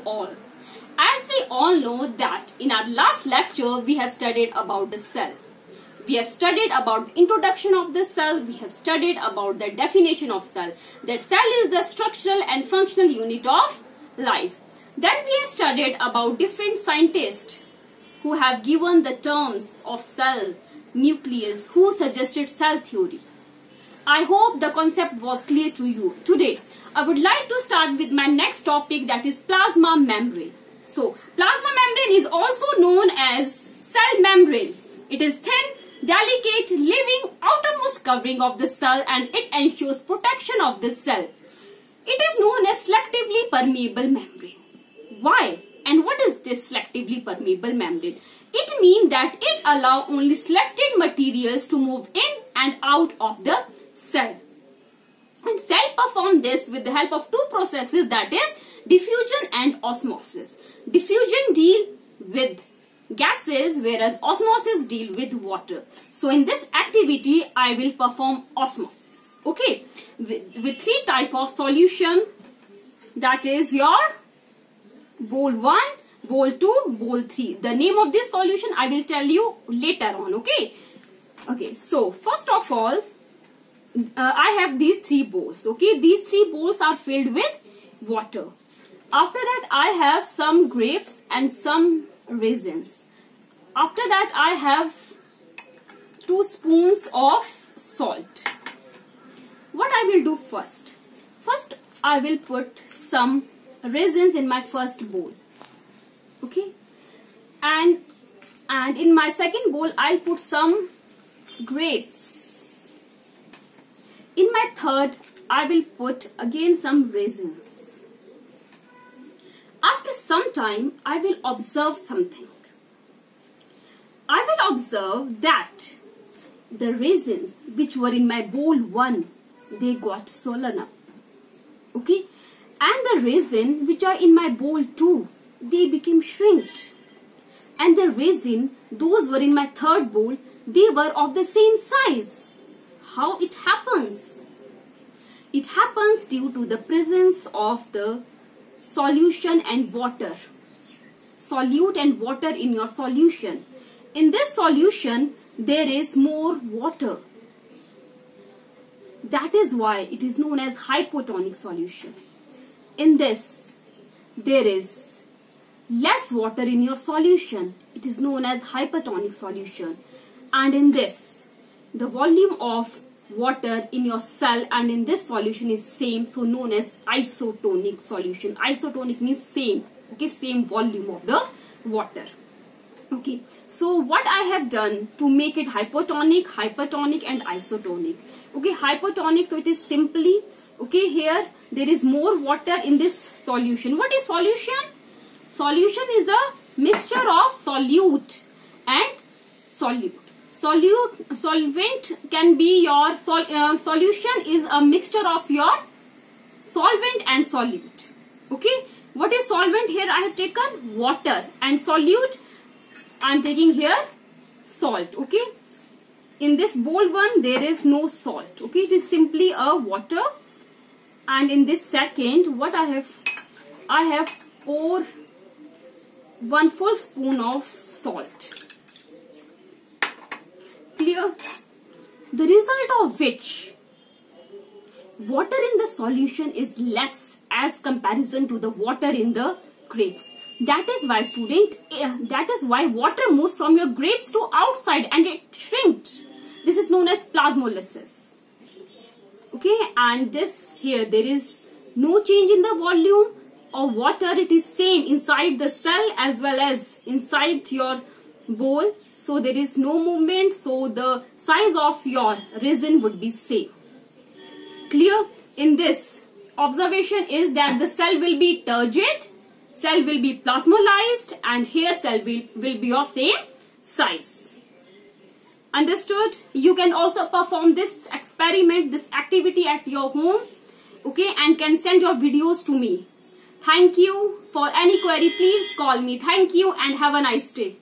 all. As we all know that in our last lecture we have studied about the cell. We have studied about the introduction of the cell. We have studied about the definition of cell. That cell is the structural and functional unit of life. Then we have studied about different scientists who have given the terms of cell, nucleus, who suggested cell theory. I hope the concept was clear to you. Today, I would like to start with my next topic, that is plasma membrane. So, plasma membrane is also known as cell membrane. It is thin, delicate, living outermost covering of the cell, and it ensures protection of the cell. It is known as selectively permeable membrane. Why? And what is this selectively permeable membrane? It means that it allows only selected materials to move in and out of the cell. And cell perform this with the help of two processes, that is diffusion and osmosis. Diffusion deal with gases, whereas osmosis deal with water. So in this activity I will perform osmosis. Okay, with three type of solution, that is your bowl 1, bowl 2, bowl 3. The name of this solution I will tell you later on. Okay, so first of all, I have these three bowls. Okay, these three bowls are filled with water. After that I have some grapes and some raisins. After that I have 2 spoons of salt. What I will do first? First I will put some raisins in my first bowl. Okay, and in my second bowl I'll put some grapes. In my third I will put again some raisins. After some time I will observe something. I will observe that the raisins which were in my bowl 1, they got swollen up. Okay, and the raisin which are in my bowl 2, they became shrinked. And the raisin, those were in my third bowl, they were of the same size. How it happens? It happens due to the presence of the solution and water. Solute and water in your solution. In this solution, there is more water. That is why it is known as hypotonic solution. In this, there is less water in your solution. It is known as hypertonic solution. And in this, the volume of water in your cell and in this solution is same, so known as isotonic solution. Isotonic means same. Okay, same volume of the water. Okay, so what I have done to make it hypotonic, hypertonic and isotonic. Okay, hypotonic, so it is simply, okay, here there is more water in this solution. What is solution? Solution is a mixture of solute and solute. Solvent can be your, solution is a mixture of your solvent and solute. Okay, what is solvent? Here I have taken water, and solute I am taking here salt. Okay, in this bowl 1 there is no salt. Okay, it is simply a water. And in this second, what I have poured 1 full spoon of salt. Clear? The result of which water in the solution is less as comparison to the water in the grapes. That is why, student, that is why water moves from your grapes to outside and it shrinked. This is known as plasmolysis. Okay, and this here, there is no change in the volume of water. It is same inside the cell as well as inside your bowl. So there is no movement. So the size of your resin would be same. Clear? In this, observation is that the cell will be turgid, cell will be plasmolysed, and here cell will be of same size. Understood? You can also perform this experiment, this activity at your home, okay, and can send your videos to me. Thank you. For any query, please call me. Thank you and have a nice day.